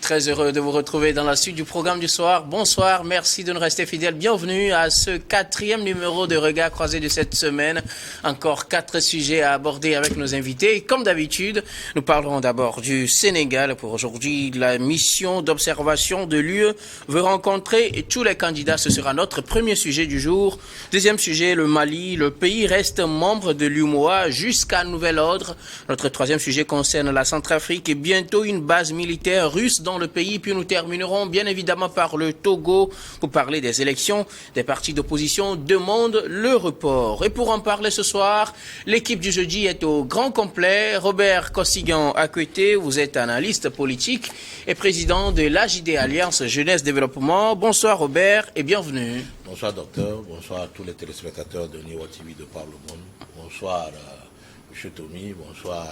Très heureux de vous retrouver dans la suite du programme du soir. Bonsoir, merci de nous rester fidèles. Bienvenue à ce 4e numéro de Regard Croisé de cette semaine. Encore 4 sujets à aborder avec nos invités. Comme d'habitude, nous parlerons d'abord du Sénégal. Pour aujourd'hui, la mission d'observation de l'UE veut rencontrer tous les candidats. Ce sera notre premier sujet du jour. Deuxième sujet, le Mali. Le pays reste membre de l'UMOA jusqu'à nouvel ordre. Notre troisième sujet concerne la Centrafrique et bientôt une base militaire russe dans le pays. Puis nous terminerons bien évidemment par le Togo pour parler des élections. Des partis d'opposition demandent le report. Et pour en parler ce soir, l'équipe du jeudi est au grand complet. Robert Kossignan-Akwete, vous êtes analyste politique et président de l'AJD Alliance Jeunesse Développement. Bonsoir Robert et bienvenue. Bonsoir docteur, bonsoir à tous les téléspectateurs de Niwa TV de par le monde. Bonsoir M. Tommy, bonsoir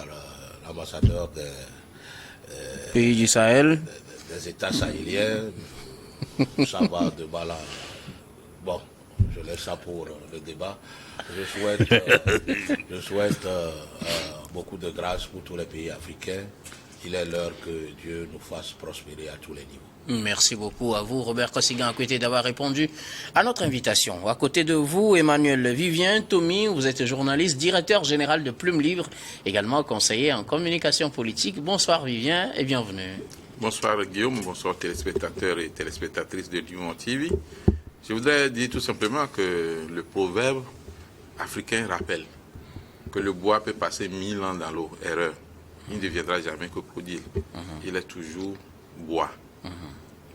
l'ambassadeur des pays du Sahel, des États sahéliens. Ça va de bala. Bon, je laisse ça pour le débat. Je souhaite beaucoup de grâce pour tous les pays africains. Il est l'heure que Dieu nous fasse prospérer à tous les niveaux. Merci beaucoup à vous, Robert Kossignan-Akwete, d'avoir répondu à notre invitation. À côté de vous, Emmanuel Vivien Tommy, vous êtes journaliste, directeur général de Plume Libre, également conseiller en communication politique. Bonsoir Vivien et bienvenue. Bonsoir Guillaume, bonsoir téléspectateurs et téléspectatrices de Dumont TV. Je voudrais dire tout simplement que le proverbe africain rappelle que le bois peut passer 1000 ans dans l'eau, erreur. Il ne deviendra jamais crocodile. Il est toujours bois.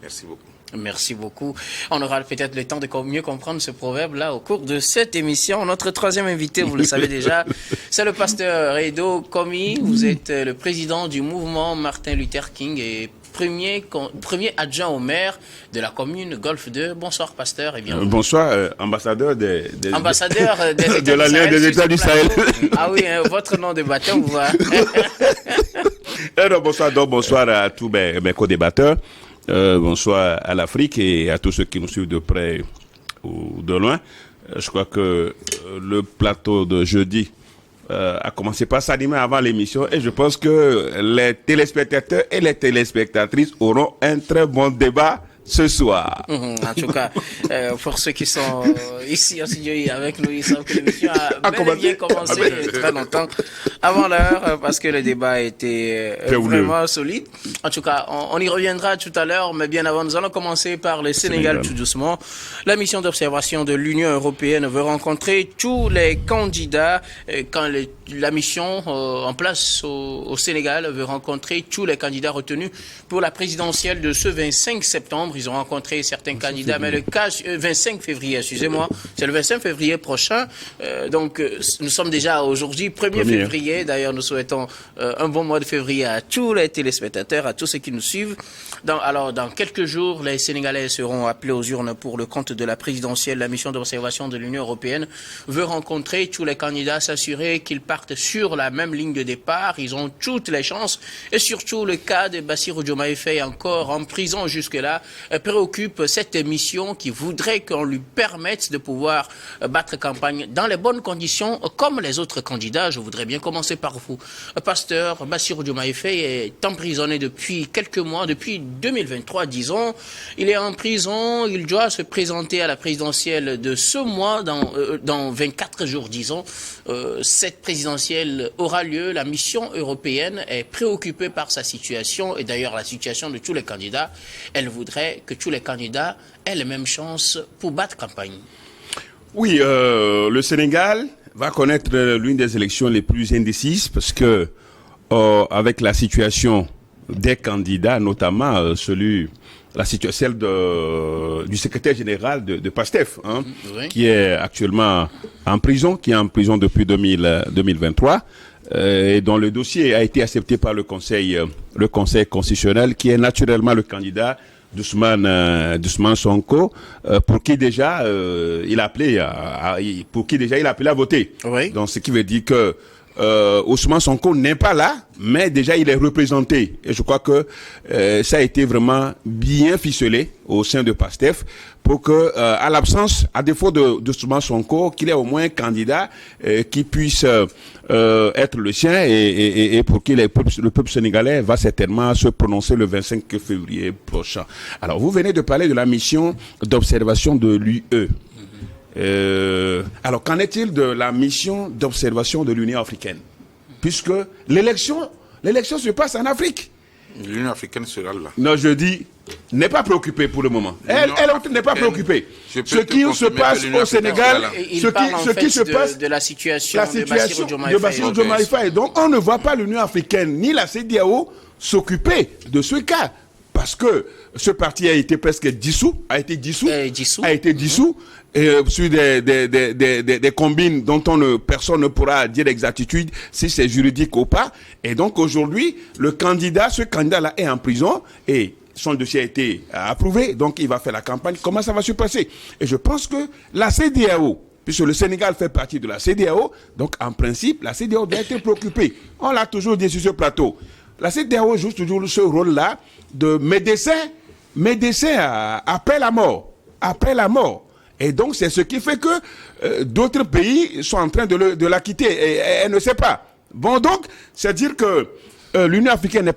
Merci beaucoup. Merci beaucoup. On aura peut-être le temps de mieux comprendre ce proverbe-là au cours de cette émission. Notre troisième invité, vous le savez déjà, c'est le pasteur Edo Komi. Vous êtes le président du mouvement Martin Luther King et premier adjoint au maire de la commune Golfe 2. Bonsoir pasteur et bienvenue. Bonsoir ambassadeur ambassadeur de l'Alliance des États du Sahel. Ah oui, votre nom de baptême, vous voyez. Bonsoir à tous mes co-débatteurs. Bonsoir à l'Afrique et à tous ceux qui nous suivent de près ou de loin. Je crois que le plateau de jeudi a commencé par s'animer avant l'émission et je pense que les téléspectateurs et les téléspectatrices auront un très bon débat ce soir. En tout cas, pour ceux qui sont ici en studio avec nous, ils savent que l'émission a bien commencé très longtemps avant l'heure parce que le débat a été vraiment solide. En tout cas, on y reviendra tout à l'heure, mais bien avant, nous allons commencer par le Sénégal tout doucement. La mission d'observation de l'Union européenne veut rencontrer tous les candidats quand la mission en place au Sénégal veut rencontrer tous les candidats retenus pour la présidentielle de ce 25 septembre. Ils ont rencontré certains candidats, mais le cas 25 février, excusez-moi, c'est le 25 février prochain. Donc, nous sommes déjà aujourd'hui, 1er février. D'ailleurs, nous souhaitons un bon mois de février à tous les téléspectateurs, à tous ceux qui nous suivent. Alors, dans quelques jours, les Sénégalais seront appelés aux urnes pour le compte de la présidentielle. La mission d'observation de l'Union européenne veut rencontrer tous les candidats, s'assurer qu'ils partent sur la même ligne de départ. Ils ont toutes les chances. Et surtout, le cas de Bassirou Diomaye Faye, encore en prison jusque-là, préoccupe cette mission qui voudrait qu'on lui permette de pouvoir battre campagne dans les bonnes conditions comme les autres candidats. Je voudrais bien commencer par vous. Pasteur Bassirou Diomaye Faye est emprisonné depuis quelques mois, depuis 2023 disons. Il est en prison, il doit se présenter à la présidentielle de ce mois dans 24 jours disons. Cette présidentielle aura lieu, la mission européenne est préoccupée par sa situation et d'ailleurs la situation de tous les candidats. Elle voudrait que tous les candidats aient les mêmes chances pour battre campagne. Oui, le Sénégal va connaître l'une des élections les plus indécises parce que avec la situation des candidats, notamment celle du secrétaire général de PASTEF, qui est actuellement en prison, depuis 2023. Et dont le dossier a été accepté par le Conseil constitutionnel, qui est naturellement le candidat d'Ousmane Sonko, pour qui déjà il a appelé à voter. Oui. Donc ce qui veut dire que Ousmane Sonko n'est pas là, mais déjà il est représenté. Et je crois que ça a été vraiment bien ficelé au sein de PASTEF pour que, à l'absence, à défaut de Ousmane Sonko, qu'il ait au moins un candidat qui puisse être le sien et pour qui le peuple sénégalais va certainement se prononcer le 25 février prochain. Alors, vous venez de parler de la mission d'observation de l'UE. Alors, qu'en est-il de la mission d'observation de l'Union africaine? Puisque l'élection se passe en Afrique. L'Union africaine sera là. Non, je dis, n'est pas préoccupée pour le moment. Elle n'est pas préoccupée. Ce qui se passe au Sénégal, ce qui se passe de la situation de Bassirou Diomaye Faye. Donc, on ne voit pas l'Union africaine ni la CEDEAO s'occuper de ce cas. Parce que ce parti a été presque dissous, sur des combines dont personne ne pourra dire l'exactitude si c'est juridique ou pas. Et donc aujourd'hui, ce candidat-là est en prison et son dossier a été approuvé, donc il va faire la campagne. Comment ça va se passer? Et je pense que la CEDEAO, puisque le Sénégal fait partie de la CEDEAO, donc en principe, la CEDEAO doit être préoccupée. On l'a toujours dit sur ce plateau. La CEDEAO joue toujours ce rôle-là de médecin après la mort. Et donc, c'est ce qui fait que d'autres pays sont en train de la quitter et elle ne sait pas. Bon, donc, c'est-à-dire que l'Union africaine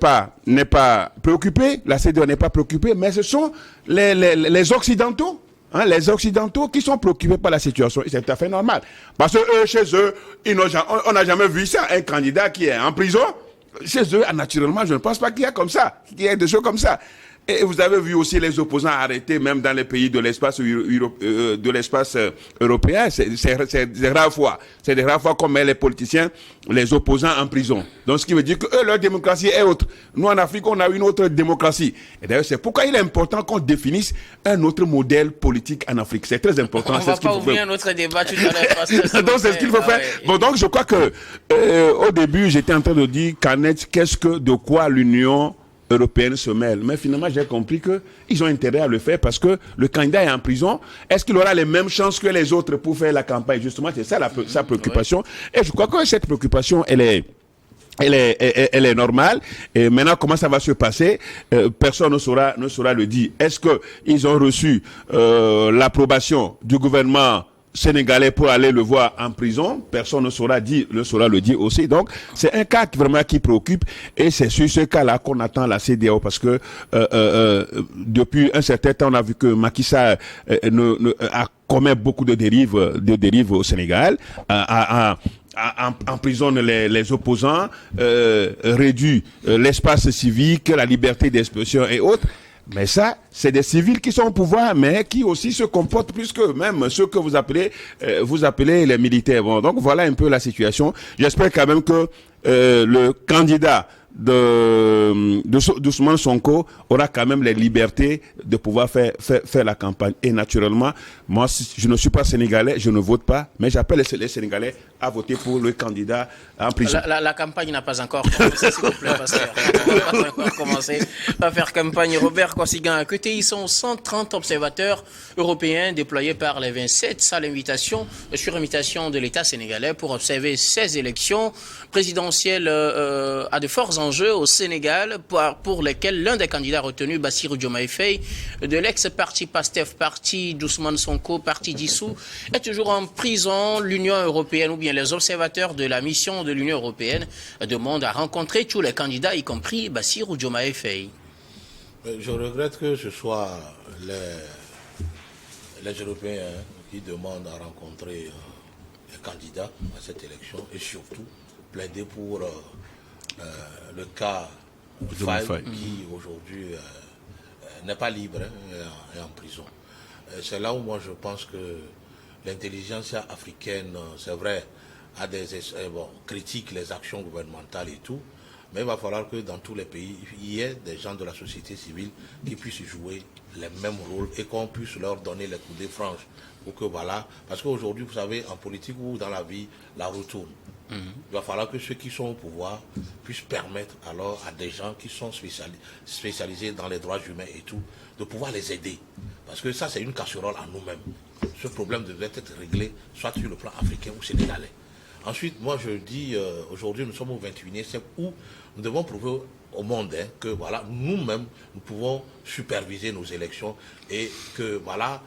n'est pas préoccupée, la CEDEAO n'est pas préoccupée, mais ce sont les Occidentaux, les Occidentaux qui sont préoccupés par la situation. C'est tout à fait normal. Parce que chez eux, on n'a jamais vu ça, un candidat qui est en prison. Chez eux, naturellement, je ne pense pas qu'il y ait des choses comme ça. Et vous avez vu aussi les opposants arrêtés, même dans les pays de l'espace européen. C'est des rares fois. C'est des rares fois qu'on met les politiciens, les opposants en prison. Donc, ce qui veut dire que eux, leur démocratie est autre. Nous, en Afrique, on a une autre démocratie. Et d'ailleurs, c'est pourquoi il est important qu'on définisse un autre modèle politique en Afrique. C'est très important. On ne va pas ouvrir un autre débat tout à l'heure. Donc, c'est ce qu'il faut faire. Bon, donc, je crois que, au début, j'étais en train de dire, de quoi l'Union européenne se mêle. Mais finalement, j'ai compris qu'ils ont intérêt à le faire parce que le candidat est en prison. Est-ce qu'il aura les mêmes chances que les autres pour faire la campagne? Justement, c'est ça sa préoccupation. Ouais. Et je crois que cette préoccupation, elle est normale. Et maintenant, comment ça va se passer? Personne ne saura le dire. Est-ce qu'ils ont reçu l'approbation du gouvernement sénégalais pour aller le voir en prison? Personne ne saura le dire aussi. Donc, c'est un cas vraiment qui préoccupe et c'est sur ce cas-là qu'on attend la CEDEAO parce que depuis un certain temps, on a vu que Macky Sall a commis beaucoup de dérives au Sénégal, emprisonne les opposants, réduit l'espace civique, la liberté d'expression et autres. Mais ça, c'est des civils qui sont au pouvoir, mais qui aussi se comportent plus que même ceux que vous appelez les militaires. Bon, donc voilà un peu la situation. J'espère quand même que le candidat d'Ousmane Sonko aura quand même les libertés de pouvoir faire la campagne. Et naturellement, moi, je ne suis pas sénégalais, je ne vote pas, mais j'appelle les Sénégalais à voter pour le candidat en prison. La campagne n'a pas encore commencé, s'il vous plaît, parce qu'on n'a pas encore commencé à faire campagne. Robert Kouassigan, à côté, ils sont 130 observateurs européens déployés par les 27 sur invitation de l'État sénégalais pour observer ces élections présidentielles à de forts enjeux au Sénégal pour lesquels l'un des candidats retenus, Bassirou Diomaye Faye, de l'ex-parti PASTEF, parti d'Ousmane Sonko, parti dissous, est toujours en prison. L'Union européenne ou bien les observateurs de la mission de l'Union européenne demandent à rencontrer tous les candidats, y compris Bassirou Diomaye Faye. Je regrette que ce soit les Européens qui demandent à rencontrer les candidats à cette élection et surtout plaider pour le cas Faye qui aujourd'hui n'est pas libre et en prison. C'est là où moi je pense que l'intelligence africaine, c'est vrai, critique les actions gouvernementales et tout, mais il va falloir que dans tous les pays, il y ait des gens de la société civile qui puissent jouer les mêmes rôles et qu'on puisse leur donner les coups de frange. Pour que voilà, parce qu'aujourd'hui, vous savez, en politique ou dans la vie, la roue tourne. Il va falloir que ceux qui sont au pouvoir puissent permettre alors à des gens qui sont spécialisés dans les droits humains et tout, de pouvoir les aider. Parce que ça, c'est une casserole à nous-mêmes. Ce problème devrait être réglé soit sur le plan africain ou sénégalais. Ensuite, moi je dis, aujourd'hui nous sommes au 21e siècle où nous devons prouver au monde que voilà, nous-mêmes, nous pouvons superviser nos élections et que voilà,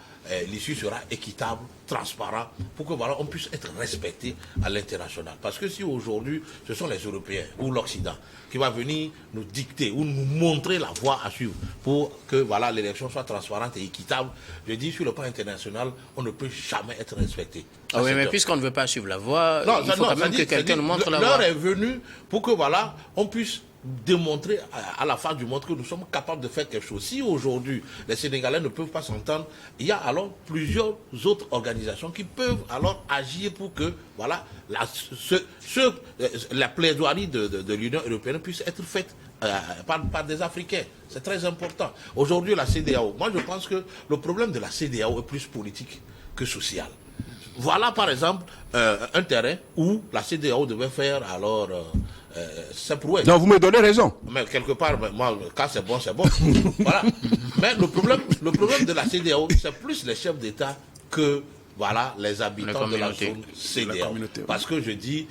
l'issue sera équitable, transparente, pour que voilà, on puisse être respecté à l'international. Parce que si aujourd'hui, ce sont les Européens ou l'Occident qui va venir nous dicter ou nous montrer la voie à suivre pour que voilà, l'élection soit transparente et équitable, je dis sur le plan international, on ne peut jamais être respecté. Ah oui, mais puisqu'on ne veut pas suivre la voie, il faut quand même que quelqu'un nous montre la voie. L'heure est venue pour que voilà, on puisse démontrer à la face du monde que nous sommes capables de faire quelque chose. Si aujourd'hui les Sénégalais ne peuvent pas s'entendre, il y a alors plusieurs autres organisations qui peuvent alors agir pour que voilà, la plaidoirie de l'Union européenne puisse être faite par des Africains. C'est très important. Aujourd'hui la CEDEAO, moi je pense que le problème de la CEDEAO est plus politique que social. Voilà par exemple un terrain où la CEDEAO devait faire alors c'est prouvé. Non, vous me donnez raison. Mais quelque part, moi, quand c'est bon, c'est bon. Voilà. Mais le problème de la CEDEAO, c'est plus les chefs d'État que voilà, les habitants de la zone CEDEAO. Parce que je dis,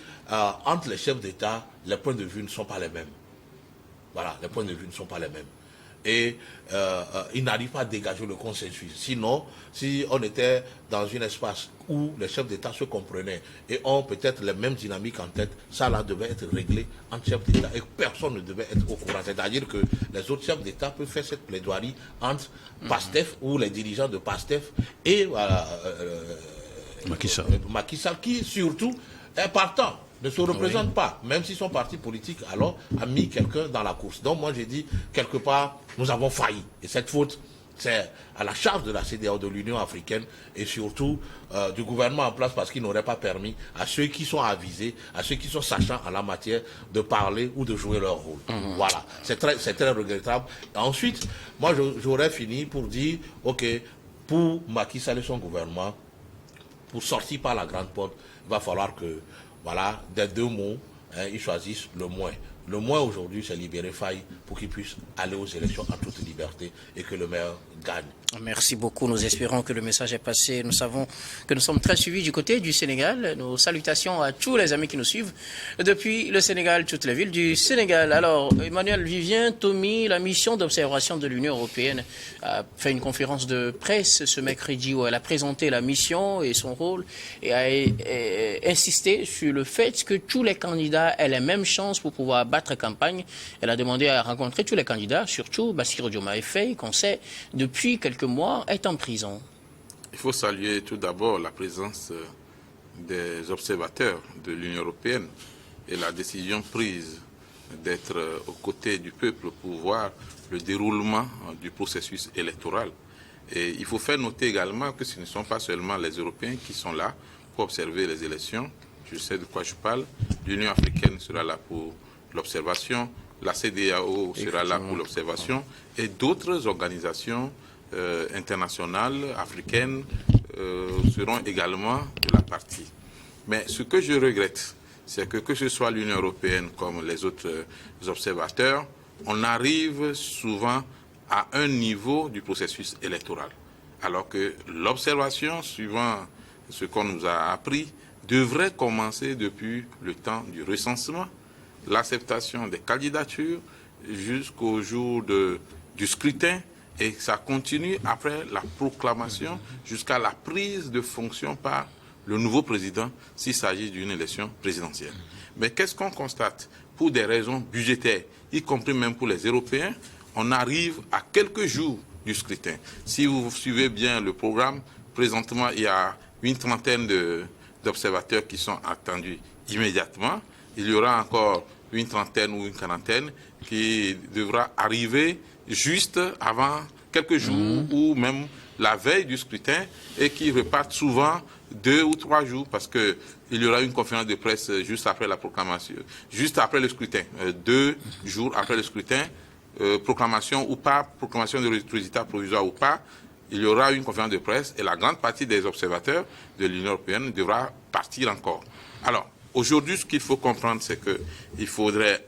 entre les chefs d'État, les points de vue ne sont pas les mêmes. Voilà, les points de vue ne sont pas les mêmes. Et ils n'arrivent pas à dégager le consensus. Sinon, si on était dans un espace où les chefs d'État se comprenaient et ont peut-être les mêmes dynamiques en tête, ça là devait être réglé entre chefs d'État et personne ne devait être au courant. C'est-à-dire que les autres chefs d'État peuvent faire cette plaidoirie entre PASTEF ou les dirigeants de PASTEF et voilà, Macky Sall qui surtout est partant. Ne se représente pas, même si son parti politique alors a mis quelqu'un dans la course. Donc moi j'ai dit, quelque part, nous avons failli. Et cette faute, c'est à la charge de la CEDEAO, de l'Union africaine et surtout du gouvernement en place parce qu'il n'aurait pas permis à ceux qui sont avisés, à ceux qui sont sachants en la matière de parler ou de jouer leur rôle. Voilà, c'est très regrettable. Et ensuite, moi j'aurais fini pour dire, ok, pour Macky Sall et son gouvernement, pour sortir par la grande porte, il va falloir que voilà, des deux mots, ils choisissent le moins. Le moins aujourd'hui, c'est libérer Faye pour qu'il puisse aller aux élections en toute liberté et que le maire gagne. Merci beaucoup. Nous espérons que le message est passé. Nous savons que nous sommes très suivis du côté du Sénégal. Nos salutations à tous les amis qui nous suivent depuis le Sénégal, toutes les villes du Sénégal. Alors, Emmanuel Vivien Tomi, la mission d'observation de l'Union européenne, a fait une conférence de presse ce mercredi où elle a présenté la mission et son rôle et a insisté sur le fait que tous les candidats aient les mêmes chances pour pouvoir battre campagne. Elle a demandé à rencontrer tous les candidats, surtout Bassirou Diomaye Faye, qu'on sait depuis quelques mois est en prison. Il faut saluer tout d'abord la présence des observateurs de l'Union européenne et la décision prise d'être aux côtés du peuple pour voir le déroulement du processus électoral. Et il faut faire noter également que ce ne sont pas seulement les Européens qui sont là pour observer les élections. Je sais de quoi je parle. L'Union africaine sera là pour l'observation, la CEDEAO sera là pour l'observation et d'autres organisations internationales, africaines, seront également de la partie. Mais ce que je regrette, c'est que ce soit l'Union européenne comme les autres observateurs, on arrive souvent à un niveau du processus électoral. Alors que l'observation, suivant ce qu'on nous a appris, devrait commencer depuis le temps du recensement, l'acceptation des candidatures jusqu'au jour du scrutin, et ça continue après la proclamation jusqu'à la prise de fonction par le nouveau président s'il s'agit d'une élection présidentielle. Mais qu'est-ce qu'on constate? Pour des raisons budgétaires, y compris même pour les Européens, on arrive à quelques jours du scrutin. Si vous suivez bien le programme, présentement il y a une trentaine d'observateurs qui sont attendus immédiatement. Il y aura encore une trentaine ou une quarantaine qui devra arriver juste avant quelques jours ou même la veille du scrutin et qui repartent souvent 2 ou 3 jours parce qu'il y aura une conférence de presse juste après la proclamation, juste après le scrutin, 2 jours après le scrutin, proclamation ou pas, proclamation de résultat provisoire ou pas, il y aura une conférence de presse et la grande partie des observateurs de l'Union européenne devra partir encore. Alors, aujourd'hui, ce qu'il faut comprendre, c'est qu'il faudrait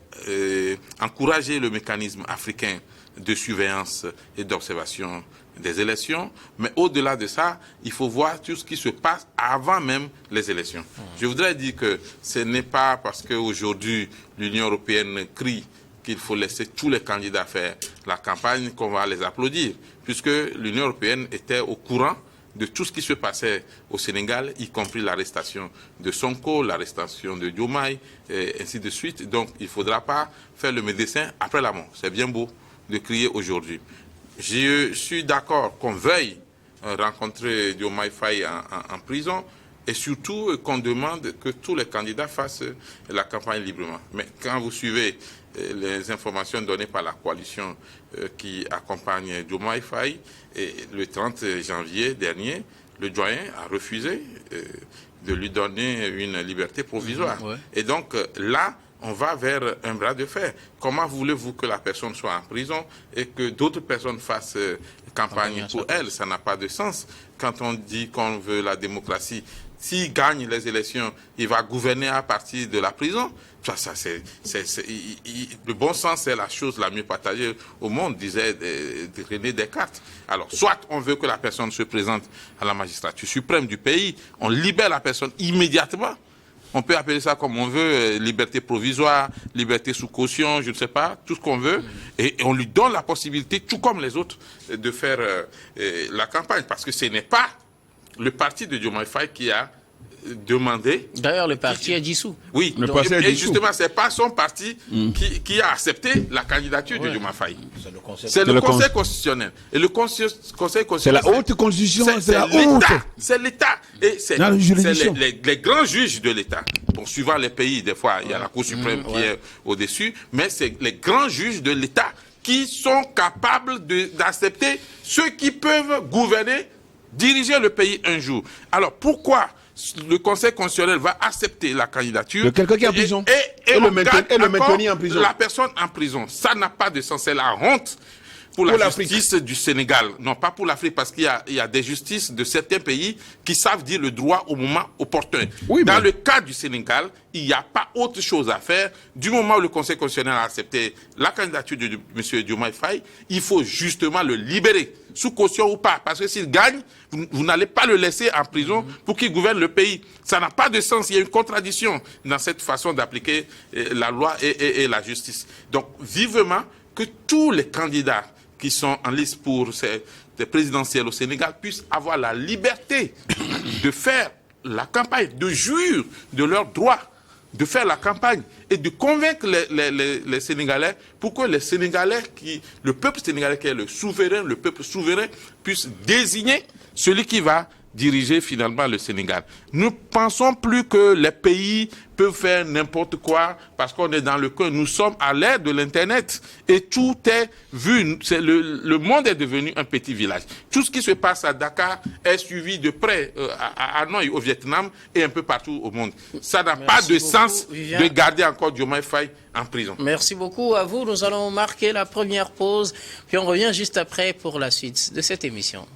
encourager le mécanisme africain de surveillance et d'observation des élections, mais au-delà de ça, il faut voir tout ce qui se passe avant même les élections. Je voudrais dire que ce n'est pas parce qu'aujourd'hui l'Union européenne crie qu'il faut laisser tous les candidats faire la campagne qu'on va les applaudir, puisque l'Union européenne était au courant de tout ce qui se passait au Sénégal, y compris l'arrestation de Sonko, l'arrestation de Diomaye, et ainsi de suite. Donc il ne faudra pas faire le médecin après la mort. C'est bien beau de crier aujourd'hui. Je suis d'accord qu'on veuille rencontrer Diomaye Faye en prison et surtout qu'on demande que tous les candidats fassent la campagne librement. Mais quand vous suivez les informations données par la coalition qui accompagne Diomaye Faye, et le 30 janvier dernier, le doyen a refusé de lui donner une liberté provisoire. Et donc là, on va vers un bras de fer. Comment voulez-vous que la personne soit en prison et que d'autres personnes fassent campagne pour elle? Ça n'a pas de sens. Quand on dit qu'on veut la démocratie, s'il gagne les élections, il va gouverner à partir de la prison. Le bon sens, c'est la chose la mieux partagée au monde, disait René Descartes. Alors, soit on veut que la personne se présente à la magistrature suprême du pays, on libère la personne immédiatement. On peut appeler ça comme on veut, liberté provisoire, liberté sous caution, je ne sais pas, tout ce qu'on veut. Et on lui donne la possibilité, tout comme les autres, de faire la campagne. Parce que ce n'est pas le parti de Diomaye Faye qui a demandé... D'ailleurs, le parti est dissous. Oui, et justement, ce n'est pas son parti qui a accepté la candidature de Diomaye Faye. C'est le Conseil constitutionnel. Et le Conseil constitutionnel... C'est la haute constitution, c'est la haute. C'est l'État. Et c'est les grands juges de l'État. Bon, suivant les pays, des fois, il y a la Cour suprême qui est au-dessus, mais c'est les grands juges de l'État qui sont capables d'accepter ceux qui peuvent gouverner, diriger le pays un jour. Alors, pourquoi le Conseil constitutionnel va accepter la candidature de quelqu'un qui est en prison et le maintenir en prison? La personne en prison, ça n'a pas de sens. C'est la honte pour la justice du Sénégal. Non, pas pour l'Afrique, parce qu'il y a des justices de certains pays qui savent dire le droit au moment opportun. Dans le cas du Sénégal, il n'y a pas autre chose à faire. Du moment où le Conseil constitutionnel a accepté la candidature de M. Diomaye Faye, il faut justement le libérer, sous caution ou pas. Parce que s'il gagne, vous n'allez pas le laisser en prison pour qu'il gouverne le pays. Ça n'a pas de sens. Il y a une contradiction dans cette façon d'appliquer la loi et la justice. Donc, vivement que tous les candidats qui sont en liste pour ces présidentielles au Sénégal puissent avoir la liberté de faire la campagne, de jouir de leurs droits, de faire la campagne et de convaincre les Sénégalais pour que les Sénégalais, le peuple sénégalais qui est le souverain, le peuple souverain, puisse désigner celui qui va diriger finalement le Sénégal. Nous ne pensons plus que les pays peuvent faire n'importe quoi parce qu'on est dans le coin. Nous sommes à l'ère de l'Internet et tout est vu. Le monde est devenu un petit village. Tout ce qui se passe à Dakar est suivi de près à Hanoï, au Vietnam et un peu partout au monde. Ça n'a pas de sens de garder encore Diomaye Faye en prison. Merci beaucoup à vous. Nous allons marquer la première pause, puis on revient juste après pour la suite de cette émission.